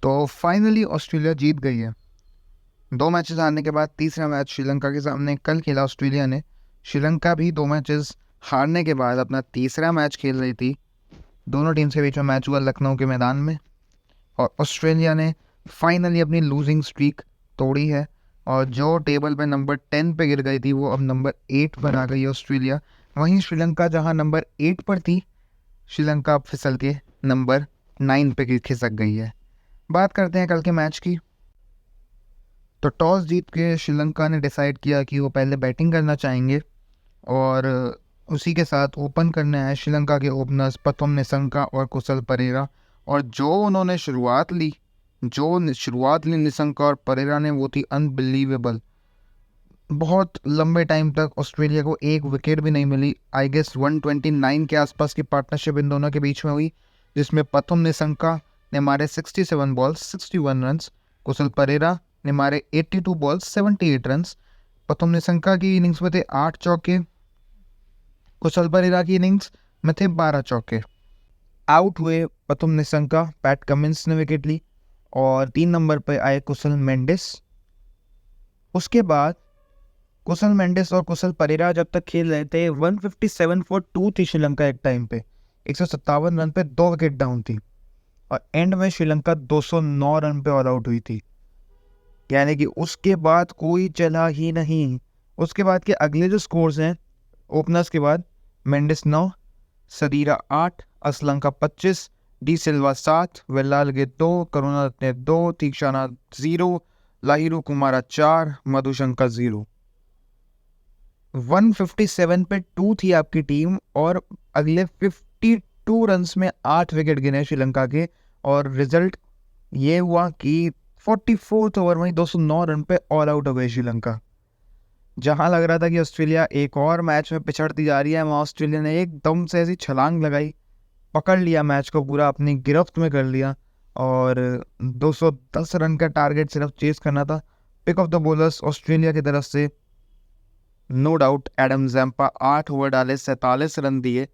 तो finally Australia जीत गई है। 2 मैचेस हारने के बाद तीसरा मैच श्रीलंका के सामने कल खेला ऑस्ट्रेलिया ने। श्रीलंका भी 2 मैचेस हारने के बाद अपना तीसरा मैच खेल रही थी। दोनों टीम्स के बीच में मैच हुआ लखनऊ के मैदान में, और ऑस्ट्रेलिया ने फाइनली अपनी लूजिंग स्ट्रीक तोड़ी है। और जो टेबल पे नंबर 10 पे गिर गई थी वो अब नंबर 8 पर आ गई है ऑस्ट्रेलिया। वहीं श्रीलंका जहां नंबर 8 पर थी, श्रीलंका अब फिसल के नंबर 9 पे खिसक गई है। बात करते हैं कल के मैच की। तो टॉस जीत के श्रीलंका ने डिसाइड किया कि वो पहले बैटिंग करना चाहेंगे, और उसी के साथ ओपन करने आए श्रीलंका के ओपनर्स पथुम निसंका और कुशल परेरा। और जो उन्होंने शुरुआत ली निसंका और परेरा ने, वो थी अनबिलीवेबल। बहुत लंबे टाइम तक ऑस्ट्रेलिया को एक विकेट भी नहीं मिली। आई गेस 129 के आसपास की पार्टनरशिप इन दोनों के बीच में हुई, जिसमें पथुम निसंका ने मारे 67 बॉल्स 61 रन, कुशल परेरा ने मारे 82 बॉल्स 78 रन। पथुम निसंका की इनिंग्स में थे 8 चौके, कुशल परेरा की इनिंग्स में थे 12 चौके। आउट हुए पथुम निसंका, पैट कमिंस ने विकेट ली, और 3 नंबर पर आए कुशल मेंडिस। उसके बाद कुशल मेंडिस और कुशल परेरा जब तक खेल रहे थे 157 फॉर 2 थी श्रीलंका एक टाइम पे। 157 रन पे 2 विकेट डाउन थी, और एंड में श्रीलंका 209 रन पे ऑल आउट हुई थी। यानी कि उसके बाद कोई चला ही नहीं। उसके बाद के अगले जो स्कोर्स हैं ओपनर्स के बाद, मेंडिस 9, सदीरा 8, असलंका 25, डी सिल्वा 7, वेल्लालगे 2, करुणारत्ने 2, तीक्षाना 0, लाहिरू कुमारा 4, मधुशंका 0। 157 पे 2 थी आपकी टीम, और अगले 52 रन्स में 8 विकेट गिने श्रीलंका के। और रिजल्ट ये हुआ कि 44th ओवर में 209 रन पे ऑल आउट हो गई श्रीलंका। जहां लग रहा था कि ऑस्ट्रेलिया एक और मैच में पिछड़ती जा रही है, वहां ऑस्ट्रेलिया ने एकदम से ऐसी छलांग लगाई, पकड़ लिया मैच को, पूरा अपनी गिरफ्त में कर लिया। और 210 रन का टारगेट सिर्फ चेस करना था। Pick of the bowlers Australia की तरफ से no doubt Adam Zampa 8 over डाले, 47 रन दिए,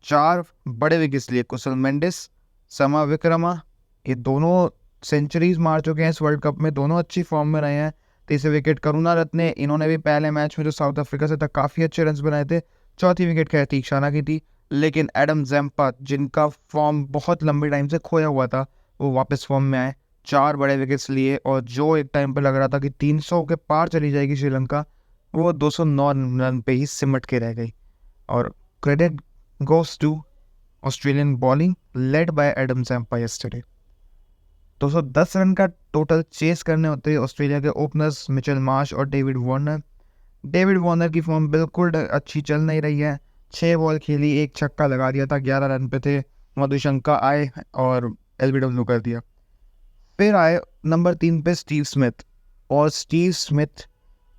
4 बड़े विकेट्स लिए। कुशल मेंडिस, समा विक्रमा, ये दोनों सेंचुरीज मार चुके हैं इस वर्ल्ड कप में, दोनों अच्छी फॉर्म में रहे हैं। तीसरे विकेट करुणारत्ने, इन्होंने भी पहले मैच में जो साउथ अफ्रीका से था काफ़ी अच्छे रन बनाए थे। चौथी विकेट खैर तीक्षाना की थी, लेकिन एडम जैम्पा जिनका फॉर्म बहुत लंबे टाइम से खोया हुआ था, वो वापस फॉर्म में आए, 4 बड़े विकेट्स लिए। और जो एक टाइम पर लग रहा था कि 300 के पार चली जाएगी श्रीलंका, वो 209 रन पे ही सिमट के रह गई। और credit goes to Australian bowling led by Adam Zampa yesterday. 210 run का टोटल चेस करने होते हैं ऑस्ट्रेलिया के ओपनर्स मिचेल मार्श और डेविड वार्नर। डेविड वार्नर की फॉर्म बिल्कुल अच्छी चल नहीं रही है। 6 बॉल खेली, 1 छक्का लगा दिया था, 11 रन पे थे। मधुशंका आए और एलबीडब्ल्यू कर दिया। फिर आए नंबर 3 पे स्टीव स्मिथ, और स्टीव स्मिथ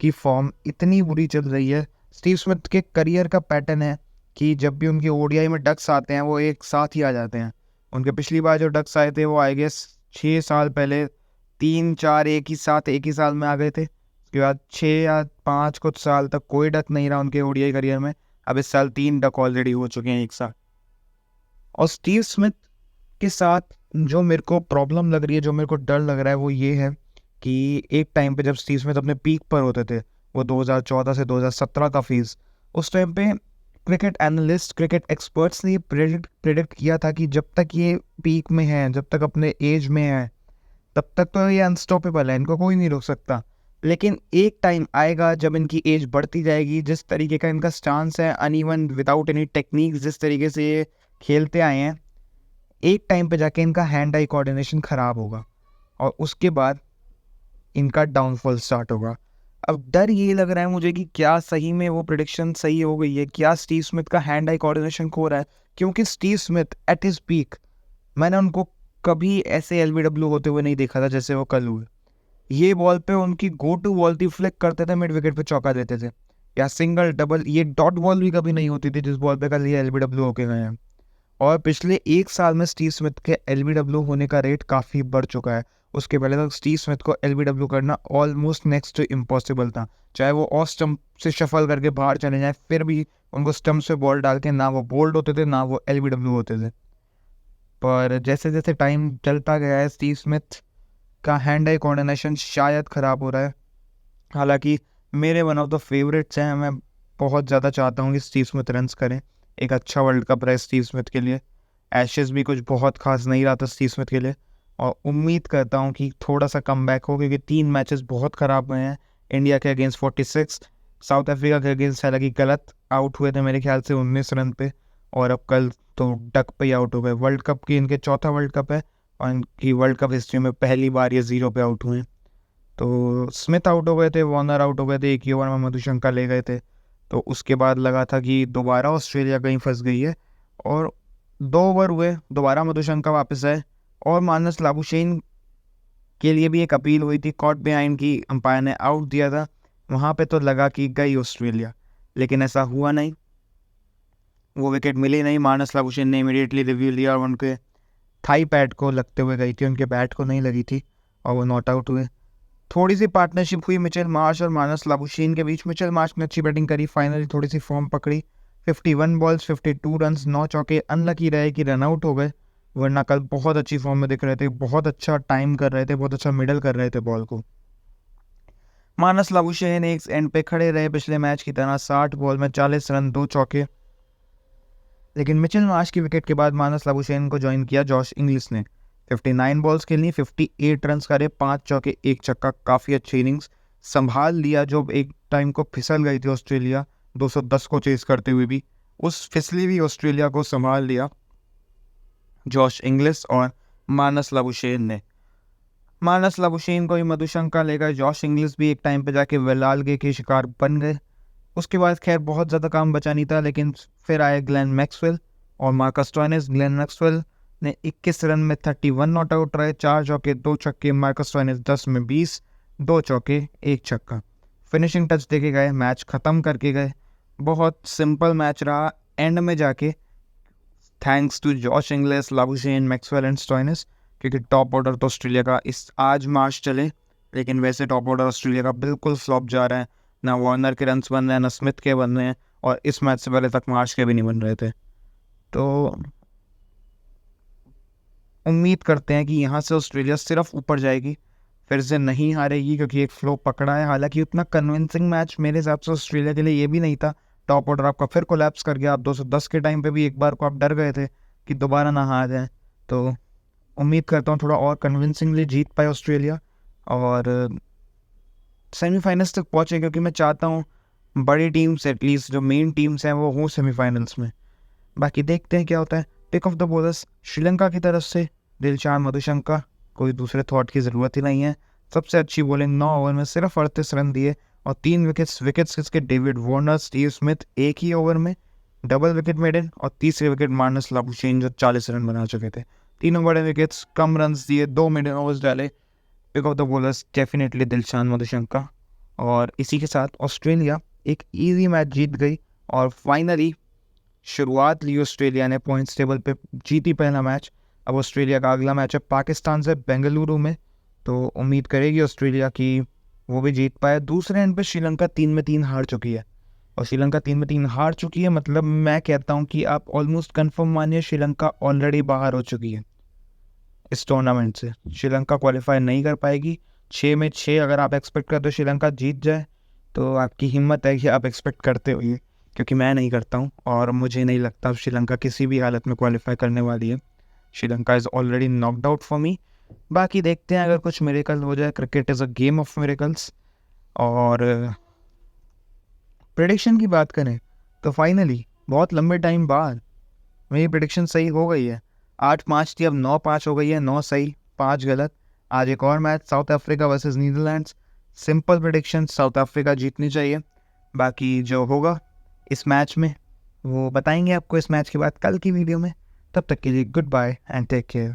की फॉर्म इतनी बुरी चल रही है। स्टीव स्मिथ के करियर का पैटर्न है कि जब भी उनके ओडीआई में डक्स आते हैं वो एक साथ ही आ जाते हैं। उनके पिछली बार जो डक्स आए थे वो आई गेस 6 साल पहले 3-4 एक ही साल में आ गए थे। उसके बाद 6 या 5 कुछ साल तक कोई डक नहीं रहा उनके ओडीआई करियर में। अब इस साल 3 डक ऑलरेडी हो चुके हैं एक साथ। और स्टीव स्मिथ के साथ जो मेरे को प्रॉब्लम लग रही है, जो मेरे को डर लग रहा है, वो ये है कि एक टाइम पे जब स्टीव स्मिथ अपने पीक पर होते थे, वो 2014 से 2017 का फेज़, उस टाइम पे क्रिकेट एनालिस्ट, क्रिकेट एक्सपर्ट्स ने ये प्रेडिक्ट किया था कि जब तक ये पीक में है, जब तक अपने एज में है, तब तक तो ये अनस्टॉपेबल है, इनको कोई नहीं रोक सकता। लेकिन एक टाइम आएगा जब इनकी एज बढ़ती जाएगी, जिस तरीके का इनका स्टांस है, अनइवन विदाउट एनी टेक्निक्स, जिस तरीके से ये खेलते आए हैं, एक टाइम पे जाके इनका हैंड आई कोऑर्डिनेशन ख़राब होगा, और उसके बाद इनका डाउनफॉल स्टार्ट होगा। अब डर ये लग रहा है मुझे कि क्या सही में वो प्रेडिक्शन सही हो गई है, क्या स्टीव स्मिथ का हैंड आई कोऑर्डिनेशन खो रहा है। क्योंकि Steve Smith at his peak, मैंने उनको कभी ऐसे एलबीडब्ल्यू होते हुए नहीं देखा था जैसे वो कल हुए। ये बॉल पे उनकी गो टू बॉल थी, फ्लिक करते थे, मिड विकेट पे चौका देते थे, या सिंगल डबल, ये डॉट बॉल भी कभी नहीं होती थी जिस बॉल पे कल ये एलबीडब्ल्यू होके गए हैं। और पिछले 1 साल में स्टीव स्मिथ के एलबीडब्ल्यू होने का रेट काफ़ी बढ़ चुका है। उसके पहले तक स्टीव स्मिथ को एलबीडब्ल्यू करना ऑलमोस्ट नेक्स्ट टू इम्पॉसिबल था। चाहे वो ऑफ स्टंप से शफल करके बाहर चले जाए, फिर भी उनको स्टंप से बॉल डाल के ना वो बोल्ड होते थे, ना वो एलबीडब्ल्यू होते थे। पर जैसे जैसे टाइम चलता गया है, स्टीव स्मिथ का हैंड आई कोऑर्डिनेशन शायद ख़राब हो रहा है। हालांकि मेरे वन ऑफ द फेवरेट्स हैं, मैं बहुत ज़्यादा चाहता हूँ कि स्टीव स्मिथ रन्स करें। एक अच्छा वर्ल्ड कप रहा है स्टीव स्मिथ के लिए। एशेज़ भी कुछ बहुत खास नहीं रहा था स्टीव स्मिथ के लिए, और उम्मीद करता हूँ कि थोड़ा सा कम बैक हो, क्योंकि 3 मैचेस बहुत ख़राब हुए हैं। इंडिया के अगेंस्ट 46, साउथ अफ्रीका के अगेंस्ट हालांकि गलत आउट हुए थे मेरे ख्याल से 19 रन पे, और अब कल तो डक पे ही आउट हो गए। वर्ल्ड कप की इनके चौथा वर्ल्ड कप है, और इनकी वर्ल्ड कप हिस्ट्री में पहली बार ये 0 पे आउट हुए हैं। तो स्मिथ आउट हो गए थे, वार्नर आउट हो गए थे, एक ही ओवर में मधुशंका ले गए थे। तो उसके बाद लगा था कि दोबारा ऑस्ट्रेलिया कहीं फंस गई है, और 2 ओवर हुए, दोबारा मधुशंका वापस आए, और मानस लाबुशेन के लिए भी एक अपील हुई थी कॉट बिहाइंड की, अंपायर ने आउट दिया था। वहाँ पे तो लगा कि गई ऑस्ट्रेलिया, लेकिन ऐसा हुआ नहीं, वो विकेट मिली नहीं। मानस लाबुशेन ने इमीडिएटली रिव्यू लिया और उनके थाई पैड को लगते हुए गई थी, उनके बैट को नहीं लगी थी, और वो नॉट आउट हुए। थोड़ी सी पार्टनरशिप हुई मिचेल मार्श और मानस लाबुशेन के बीच। मिचेल मार्श ने अच्छी बैटिंग करी, फाइनली थोड़ी सी फॉर्म पकड़ी। 51 बॉल्स 52 रन्स 9 चौके। अनलकी रहे कि रन आउट हो गए, वरना कल बहुत अच्छी फॉर्म में दिख रहे थे, बहुत अच्छा टाइम कर रहे थे, बहुत अच्छा मिडल कर रहे थे बॉल को। मानस लाबुशेन एक एंड पे खड़े रहे पिछले मैच की तरह, 60 बॉल में 40 रन 2 चौके। लेकिन मिचेल मार्श की विकेट के बाद मानस लाबुशेन को ज्वाइन किया जॉश इंग्लिस ने। 59 बॉल्स खेली, 58 रन करे, 5 चौके 1 छक्का। काफ़ी अच्छी इनिंग्स संभाल लिया, जो एक टाइम को फिसल गई थी ऑस्ट्रेलिया 210 को चेस करते हुए भी, उस फिसली हुई ऑस्ट्रेलिया को संभाल लिया जॉश इंग्लिस और मानस लाबुशेन ने। मानस लाबुशेन को ही मधुशंका ले गए, जॉश इंग्लिस भी एक टाइम पे जाके वेलाल्गे के शिकार बन गए। उसके बाद खैर बहुत ज़्यादा काम बचा नहीं था, लेकिन फिर आए ग्लेन मैक्सवेल और मार्कस स्टोइनिस। ग्लेन मैक्सवेल ने 21 रन में 31 नॉट आउट रहे, 4 चौके 2 छक्के। मार्कस स्टोइनिस 10 में 20, 2 चौके 1 छक्का। फिनिशिंग टच देके गए, मैच ख़त्म करके गए। बहुत सिंपल मैच रहा एंड में जाके, thanks to Josh Inglis, Labuschagne, Maxwell and Stoinis, क्योंकि टॉप ऑर्डर तो ऑस्ट्रेलिया का इस आज मार्च चले, लेकिन वैसे टॉप ऑर्डर ऑस्ट्रेलिया का बिल्कुल फ्लॉप जा रहा है। ना वार्नर के रन्स बन रहे हैं, ना स्मिथ के बन रहे हैं, और इस मैच से पहले तक मार्च के भी नहीं बन रहे थे। तो उम्मीद करते हैं कि यहाँ से ऑस्ट्रेलिया सिर्फ ऊपर जाएगी, फिर से नहीं हारेगी, क्योंकि एक फ्लो पकड़ा है। हालांकि उतना कन्विंसिंग मैच मेरे हिसाब से ऑस्ट्रेलिया के लिए ये भी नहीं था। टॉप ऑर्डर आपका फिर कोलैप्स कर गया, आप 210 के टाइम पे भी एक बार को आप डर गए थे कि दोबारा ना हार जाए। तो उम्मीद करता हूँ थोड़ा और कन्विंसिंगली जीत पाए ऑस्ट्रेलिया, और सेमीफाइनल्स तक पहुँचे, क्योंकि मैं चाहता हूँ बड़ी टीम्स, एटलीस्ट जो मेन टीम्स हैं, वो हों सेमीफाइनल्स में। बाकी देखते हैं क्या होता है। Pick of the bowlers Sri Lanka की तरफ से दिलशान मधुशंका, कोई दूसरे थॉट की ज़रूरत ही नहीं है। सबसे अच्छी बॉलिंग, 9 ओवर में सिर्फ 38 रन दिए, और 3 विकेट्स किसके? डेविड वार्नर, स्टीव स्मिथ एक ही ओवर में डबल विकेट मेडन, और तीसरे विकेट मानस लाबुशेन जो 40 रन बना चुके थे। तीनों बड़े विकेट्स, कम रन दिए, 2 मिडन ओवर्स डाले। Pick of the bowlers definitely Dilshan Madushanka. और इसी के साथ ऑस्ट्रेलिया एक ईजी मैच जीत गई, और फाइनली शुरुआत ली ऑस्ट्रेलिया ने, पॉइंट्स टेबल पे जीती पहला मैच। अब ऑस्ट्रेलिया का अगला मैच है पाकिस्तान से बेंगलुरु में, तो उम्मीद करेगी ऑस्ट्रेलिया की वो भी जीत पाए। दूसरे एंड पे श्रीलंका 3 में 3 हार चुकी है, और श्रीलंका 3 में 3 हार चुकी है, मतलब मैं कहता हूँ कि आप ऑलमोस्ट कंफर्म मानिए श्रीलंका ऑलरेडी बाहर हो चुकी है इस टूर्नामेंट से। श्रीलंका क्वालिफाई नहीं कर पाएगी। 6 में 6 अगर आप एक्सपेक्ट करते हो श्रीलंका जीत जाए, तो आपकी हिम्मत है कि आप एक्सपेक्ट करते हो ये, क्योंकि मैं नहीं करता हूँ, और मुझे नहीं लगता श्रीलंका किसी भी हालत में क्वालिफाई करने वाली है। Sri Lanka is already knocked out for me. बाकी देखते हैं अगर कुछ मिरेकल हो जाए। Cricket is a game of miracles. और प्रेडिक्शन की बात करें तो फाइनली बहुत लंबे टाइम बाद मेरी प्रेडिक्शन सही हो गई है। 8-5 थी, अब 9-5 हो गई है। 9 सही 5 गलत। आज एक और match, South Africa versus Netherlands. Simple prediction, South Africa जीतनी चाहिए। बाकी जो होगा इस मैच में वो बताएंगे आपको इस मैच के बाद कल की वीडियो में। तब तक के लिए good bye and take care.